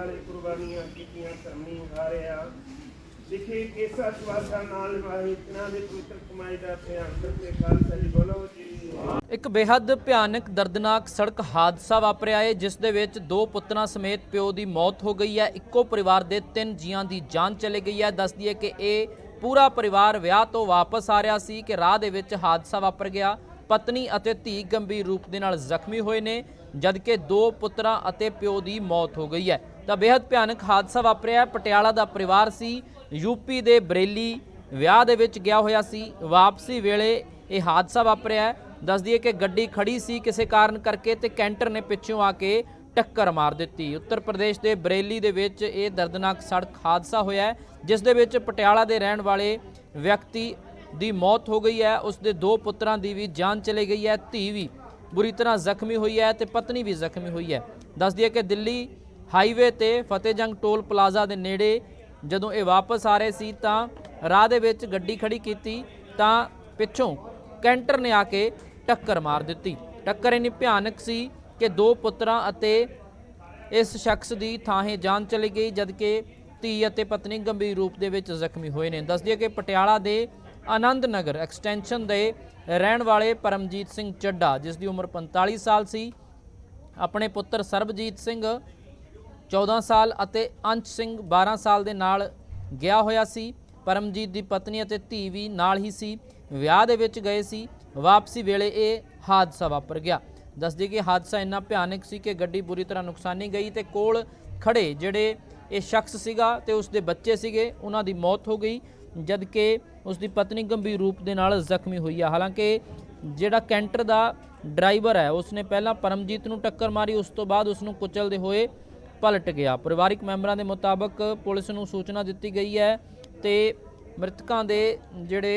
नाले कुर्बानियां कीतियां धर्मी हारिया लिखे केसा स्वासा नाल निभाए तिन्हां दे पवित्र कमाई दा ध्यान करके खालसा जी बोलो जी। एक बेहद भयानक दर्दनाक सड़क हादसा वापरिया है जिस दे विच दो पुत्रां समेत प्यो की मौत हो गई है। इक्को परिवार के 3 जीआं की जान चली गई है। दस दईए कि यह पूरा परिवार विआह तो वापस आ रहा सी कि राह दे विच हादसा वापर गया। पत्नी अते धी गंभीर रूप दे नाल जख्मी होए ने जबकि दो पुत्रां अते प्यो की मौत हो गई है। तो बेहद भयानक हादसा वापरिया है। पटियाला का परिवार सी, यूपी के बरेली विआह दे विच गया होया सी। वापसी वेले ये हादसा वापरिया है। दस दईए कि गड्डी खड़ी सी किसी कारण करके ते कैंटर ने पिछों आके टक्कर मार दी। उत्तर प्रदेश के बरेली दे विच ये दर्दनाक सड़क हादसा होया है जिस दे विच पटियाला के रहने वाले व्यक्ति की मौत हो गई है। उसके दो पुत्रां की भी जान चली गई है। धी भी बुरी तरह जख्मी हुई है तो पत्नी भी जख्मी हुई है। दस दईए कि दिल्ली हाईवे ते फतेहजंग टोल प्लाजा के नेड़े जदों ये वापस आ रहे सी तां राह दे विच गड्डी खड़ी कीती तां पिछों कैंटर ने आके टक्कर मार दी। टक्कर इन्नी भयानक सी कि दो पुत्रां अते इस शख्स की थाहे जान चली गई जबकि धी अते पत्नी गंभीर रूप दे विच जख्मी होए ने। दस दईए कि पटियाला दे आनंद नगर एक्सटेंशन के रहन वाले परमजीत सिंह चड्ढा जिसकी उम्र 45 साल सी, अपने पुत्र सरबजीत सिंह 14 साल अते अंश सिंह 12 साल दे नाल गया होया सी। परमजीत की पत्नी अते धी भी नाल ही सी, विआह दे विच गए सी। वापसी वेले ये हादसा वापर गया। दस दी कि हादसा इन्ना भयानक सी कि गड्डी बुरी तरह नुकसानी गई तो कोल खड़े जिहड़े ये शख्स सीगा ते उसदे बच्चे सीगे उन्हां दी मौत हो गई जबकि उसकी पत्नी गंभीर रूप दे नाल जख्मी हुई है। हालांकि जिहड़ा कैंटर का ड्राइवर है उसने पहला परमजीत नूं टक्कर मारी, उस तो बाद उसनूं कुचलदे होए पलट गया। परिवारिक मैंबरां दे मुताबक पुलिस नूं सूचना दी गई है तो मृतकों के जिहड़े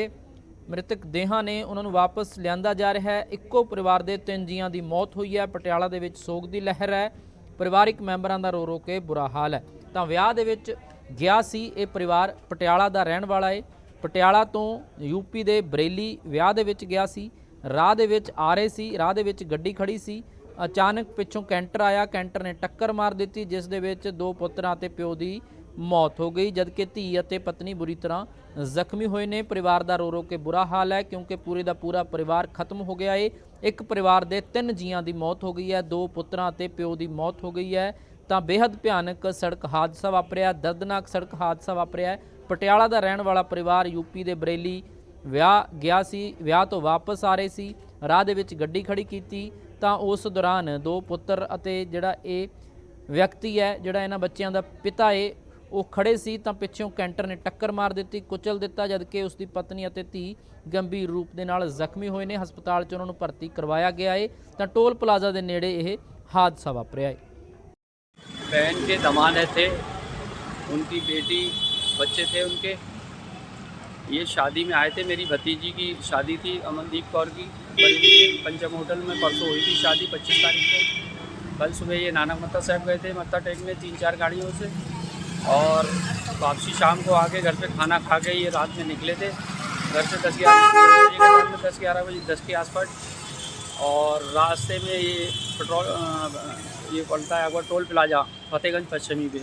मृतक देहां ने उन्होंने वापस लिया जा रहा है। इक्को परिवार के 3 जीआं की मौत हुई है। पटियाला दे विच सोग की लहर है। परिवारिक मैंबरां दा रो रो के बुरा हाल है। तो विआह दे विच गया सी ये परिवार पटियाला का रहन वाला है। पटियाला तो यूपी के बरेली विआह दे विच गया सी। राह दे विच आ रहे सी, राह दे विच गड्डी खड़ी सी। अचानक पिछों कैंटर आया, कैंटर ने टक्कर मार दी जिस दे विच दो पुत्रां ते प्यो की मौत हो गई जबकि धी अते पत्नी बुरी तरह जख्मी हुए ने। परिवार का रो रो के बुरा हाल है क्योंकि पूरे का पूरा परिवार खत्म हो गया है। एक परिवार के 3 जीआं की मौत हो गई है, दो पुत्रां ते प्यो की मौत हो गई है। तो बेहद भयानक सड़क हादसा वापरिया, दर्दनाक सड़क हादसा वापरिया है। पटियाला का रहने वाला परिवार यूपी के बरेली विआह गया सी, विआह तो वापस आ रहे सी, राह दे विच गड्डी खड़ी कीती तां उस दौरान दो पुत्र अते जिहड़ा ये व्यक्ति है जिहड़ा इन्हां बच्चों का पिता है वो खड़े सी तां पिछों कैंटर ने टक्कर मार दी, कुचल दिता जबकि उसकी पत्नी अते धी गंभीर रूप दे नाल जख्मी होए ने। हस्पताल च उन्होंने भर्ती करवाया गया है। तां टोल प्लाजा के नेड़े यह हादसा वापरिया है। बहन के दमाद थे, उनकी बेटी बच्चे थे उनके। ये शादी में आए थे, मेरी भतीजी की शादी थी अमनदीप कौर की। पंचम होटल में परसों हुई थी शादी 25 तारीख को। कल सुबह ये नानक मत्ता साहब गए थे मत्था टेकने 3-4 गाड़ियों से और वापसी शाम को आके घर पे खाना खा के ये रात में निकले थे घर से 10-11 बजे 10 के आसपास। और रास्ते में ये पेट्रोल ये पड़ता है अगर टोल प्लाजा फतेहगंज पश्चिमी पे,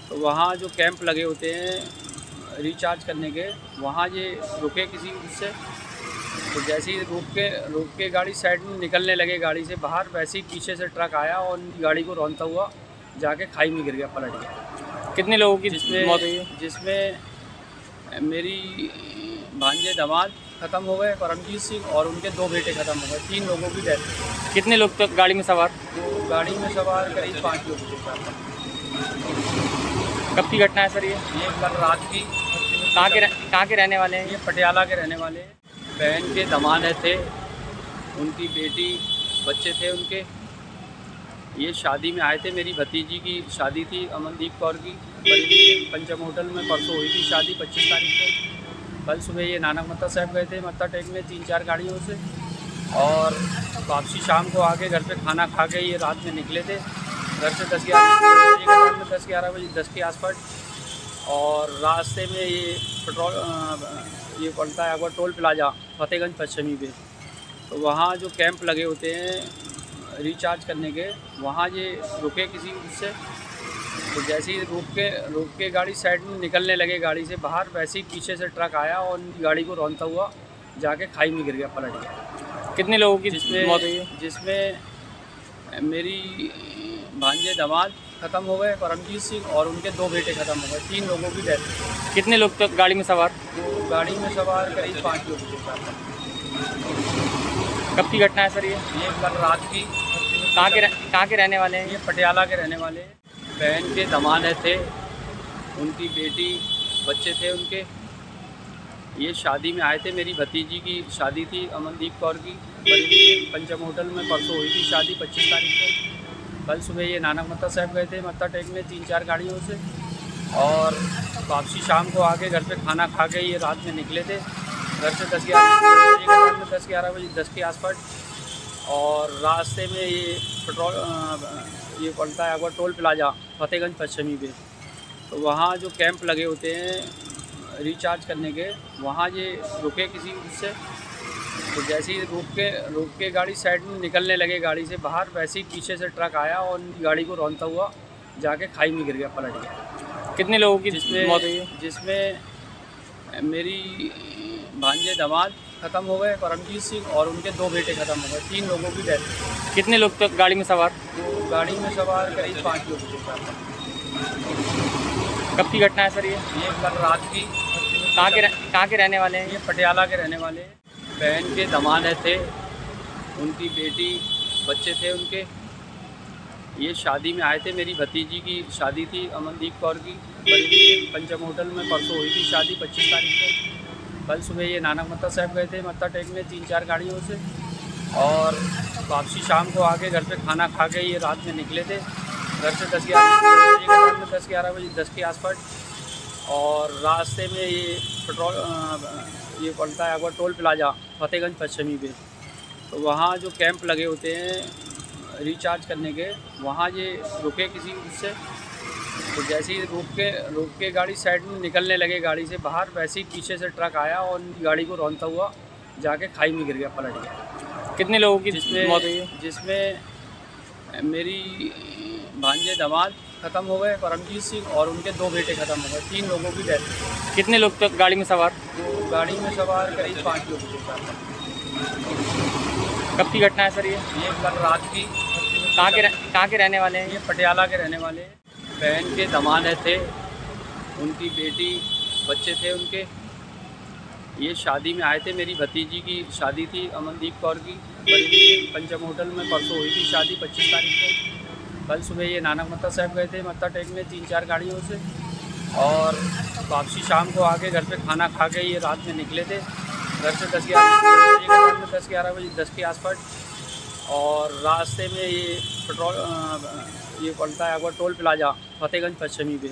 तो वहाँ जो कैंप लगे होते हैं रिचार्ज करने के, वहाँ ये रुके किसी उससे। तो जैसे ही रुक के गाड़ी साइड में निकलने लगे गाड़ी से बाहर, वैसे ही पीछे से ट्रक आया और उनकी गाड़ी को रौंदता हुआ जाके खाई में गिर गया, पलट गया। कितने लोगों की मौत हुई है? जिसमें मेरी भांजे दामाद ख़त्म हो गए परमजीत सिंह और उनके 2 बेटे ख़त्म हो गए। 3 लोगों की डेथ। कितने लोग तो गाड़ी में सवार? तो गाड़ी में सवार करीब 5 लोग थे। कब की घटना है सर ये कल रात की। कहाँ के रहने वाले हैं? ये पटियाला के रहने वाले हैं। बहन के दमाद थे, उनकी बेटी बच्चे थे उनके। ये शादी में आए थे, मेरी भतीजी की शादी थी अमनदीप कौर की। पंचम होटल में परसों हुई थी शादी 25 तारीख को। कल सुबह ये नानक मत्ता साहब गए थे मत्था टेकने 3-4 गाड़ियों से और वापसी शाम को आके घर पे खाना खा के ये रात में निकले थे घर से 10-11 बजे 10 के आसपास। और रास्ते में ये पेट्रोल ये पड़ता है अगर टोल प्लाजा फतेहगंज पश्चिमी पे, तो वहाँ जो कैंप लगे होते हैं रिचार्ज करने के, वहाँ ये रुके किसी उससे। तो जैसे ही रोक के गाड़ी साइड में निकलने लगे गाड़ी से बाहर, वैसे ही पीछे से ट्रक आया और उनकी गाड़ी को रौंदता हुआ जाके खाई में गिर गया, पलट गया। कितने लोगों की मौत हुई है? जिसमें मेरी भांजे दामाद ख़त्म हो गए, परमजीत सिंह, और उनके 2 बेटे ख़त्म हो गए। 3 लोगों की डेथ हुई। कितने लोग तो गाड़ी में सवार? तो गाड़ी में सवार करीब 5 लोग थे साथ। कब की घटना है सर ये? ये कल रात की। कहाँ के रहने वाले हैं? ये पटियाला के रहने वाले हैं। बहन के दामाद थे, उनकी बेटी, बच्चे थे उनके। ये शादी में आए थे, मेरी भतीजी की शादी थी अमनदीप कौर की, पंचम होटल में परसों हुई थी शादी 25 तारीख को। कल सुबह ये नानक मत्ता साहब गए थे मत्था टेकने 3-4 गाड़ियों से, और वापसी शाम को आके घर पे खाना खा के ये रात में निकले थे घर से 10-11 बजे 10 के आसपास। और रास्ते में ये ये पड़ता है अगर टोल प्लाजा फतेहगंज पश्चिमी पे, तो वहाँ जो कैंप लगे होते हैं रिचार्ज करने के, वहाँ ये रुके किसी उससे। तो जैसे ही रोक के गाड़ी साइड में निकलने लगे गाड़ी से बाहर, वैसे ही पीछे से ट्रक आया और उनकी गाड़ी को रौंदता हुआ जाके खाई में गिर गया, पलट गया। कितने लोगों की मौत हुई है? जिसमें मेरी भांजे दामाद ख़त्म हो गए, परमजीत सिंह, और उनके 2 बेटे ख़त्म हो गए। 3 लोगों की डेथ हुई। कितने लोग तो गाड़ी में सवार? तो गाड़ी में सवार करीब 5 लोग थे साथ। कब की घटना है सर ये? ये कल रात की। कहाँ के रहने वाले हैं? ये पटियाला के रहने वाले हैं। बहन के दामाद थे, उनकी बेटी, बच्चे थे उनके। ये शादी में आए थे, मेरी भतीजी की शादी थी अमनदीप कौर की, पंचम होटल में परसों हुई थी शादी 25 तारीख को। कल सुबह ये नानक मत्ता साहब गए थे मत्था टेकने 3-4 गाड़ियों से, और वापसी शाम को आके घर पे खाना खा के ये रात में निकले थे घर से 10-11 बजे 10 के आसपास। और रास्ते में ये पड़ता है अगर टोल प्लाजा फतेहगंज पश्चिमी पे, तो वहाँ जो कैंप लगे होते हैं रिचार्ज करने के, वहाँ ये रुके किसी उससे। तो जैसे ही रोक के गाड़ी साइड में निकलने लगे गाड़ी से बाहर, वैसे ही पीछे से ट्रक आया और उनकी गाड़ी को रौंदता हुआ जाके खाई में गिर गया, पलट गया। कितने लोगों की मौत हुई है? जिसमें मेरी भांजे दामाद ख़त्म हो गए, परमजीत सिंह, और उनके 2 बेटे ख़त्म हो गए। 3 लोगों की डेथ हुई। कितने लोग तो गाड़ी में सवार? तो गाड़ी में सवार करीब 5 लोग थे साथ। कब की घटना है सर ये? ये कल रात की। कहाँ के रहने वाले हैं? ये पटियाला के रहने वाले हैं। बहन के दामाद थे, उनकी बेटी, बच्चे थे उनके। ये शादी में आए थे, मेरी भतीजी की शादी थी अमनदीप कौर की, पंचम होटल में परसों हुई थी शादी 25 तारीख को। कल सुबह ये नानक मत्ता साहब गए थे मत्था टेकने 3-4 गाड़ियों से, और वापसी शाम को आके घर पे खाना खा के ये रात में निकले थे घर से 10-11 बजे 10 के आसपास। और रास्ते में ये पड़ता है अगर टोल प्लाजा फतेहगंज पश्चिमी पे,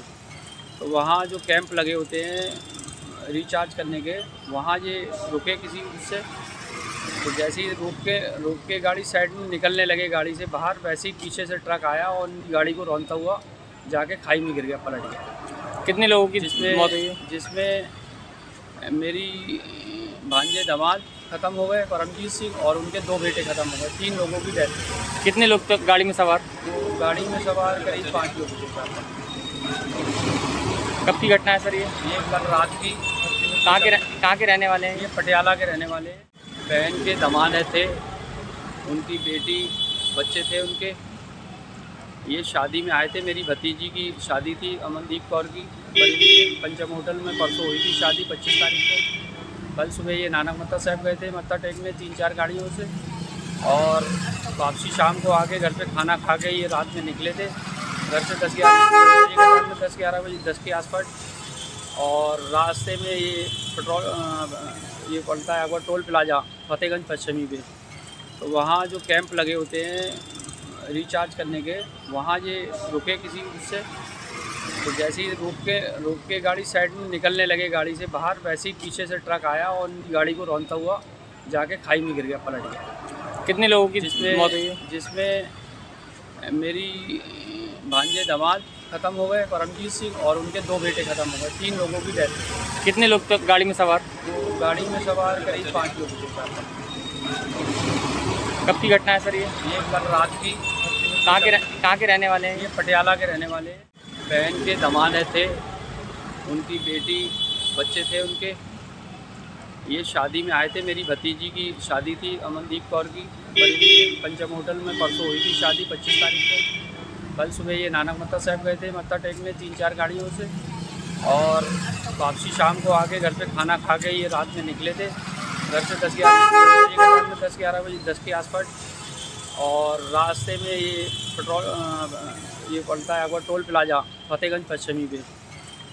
तो वहाँ जो कैंप लगे होते हैं रिचार्ज करने के, वहाँ ये रुके किसी उससे। तो जैसे ही रोक के गाड़ी साइड में निकलने लगे गाड़ी से बाहर, वैसे ही पीछे से ट्रक आया और उनकी गाड़ी को रौंदता हुआ जाके खाई में गिर गया, पलट गया। कितने लोगों की मौत हुई है? जिसमें मेरी भांजे दामाद ख़त्म हो गए, परमजीत सिंह, और उनके 2 बेटे ख़त्म हो गए। 3 लोगों की डेथ हुई। कितने लोग तो गाड़ी में सवार? तो गाड़ी में सवार करीब 5 लोग थे साथ। कब की घटना है सर ये? ये कल रात की। कहाँ के रहने वाले हैं? ये पटियाला के रहने वाले हैं। बहन के दामाद थे, उनकी बेटी, बच्चे थे उनके। ये शादी में आए थे, मेरी भतीजी की शादी थी अमनदीप कौर की, पंचम होटल में परसों हुई थी शादी 25 तारीख को। कल सुबह ये नानक मत्ता साहब गए थे मत्था टेकने 3-4 गाड़ियों से, और वापसी शाम को आके घर पे खाना खा के ये रात में निकले थे घर से 10-11 बजे 10 के आसपास। और रास्ते में ये पड़ता है अगर टोल प्लाजा फतेहगंज पश्चिमी पे, तो वहाँ जो कैंप लगे होते हैं रिचार्ज करने के, वहाँ ये रुके किसी उससे। तो जैसे ही रोक के गाड़ी साइड में निकलने लगे गाड़ी से बाहर, वैसे ही पीछे से ट्रक आया और उनकी गाड़ी को रौंदता हुआ जाके खाई में गिर गया, पलट गया। कितने लोगों की मौत हुई है? जिसमें मेरी भांजे दामाद ख़त्म हो गए, परमजीत सिंह, और उनके 2 बेटे ख़त्म हो गए। 3 लोगों की डेथ हुई। कितने लोग तो गाड़ी में सवार? तो गाड़ी में सवार करीब 5 लोग थे साथ। कब की घटना है सर ये? ये कल रात की। कहाँ के रहने वाले हैं? ये पटियाला के रहने वाले हैं। बहन के दमाद थे, उनकी बेटी, बच्चे थे उनके। ये शादी में आए थे, मेरी भतीजी की शादी थी अमनदीप कौर की। परिधि पंचम होटल में परसों हुई थी शादी 25 तारीख को। कल सुबह ये नानक मत्ता साहब गए थे मत्था टेकने 3-4 गाड़ियों से, और वापसी शाम को आके घर पे खाना खा के ये रात में निकले थे घर से 10-11 बजे 10 के आसपास। और रास्ते में ये ये पड़ता है टोल प्लाजा फतेहगंज पश्चिमी पे,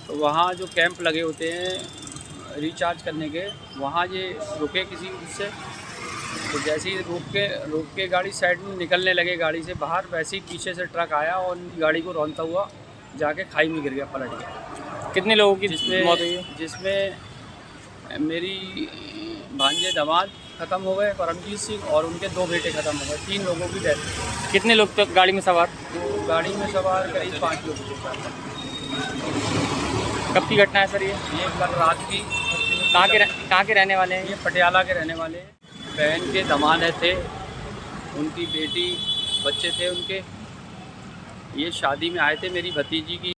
तो वहाँ जो कैंप लगे होते हैं रिचार्ज करने के, वहाँ ये रुके किसी उससे। तो जैसे ही रोक के गाड़ी साइड में निकलने लगे गाड़ी से बाहर, वैसे ही पीछे से ट्रक आया और उनकी गाड़ी को रौंदता हुआ जाके खाई में गिर गया, पलट गया। कितने लोगों की मौत हुई है? जिसमें मेरी भांजे दामाद ख़त्म हो गए, परमजीत सिंह, और उनके 2 बेटे ख़त्म हो गए। 3 लोगों की डेथ। कितने लोग तो गाड़ी में सवार? तो गाड़ी में सवार करीब 5 लोग थे। कब की घटना है सर ये? ये कल रात की। कहाँ के रहने वाले हैं? ये पटियाला के रहने वाले हैं। बहन के दमाद थे, उनकी बेटी, बच्चे थे उनके। ये शादी में आए थे, मेरी भतीजी की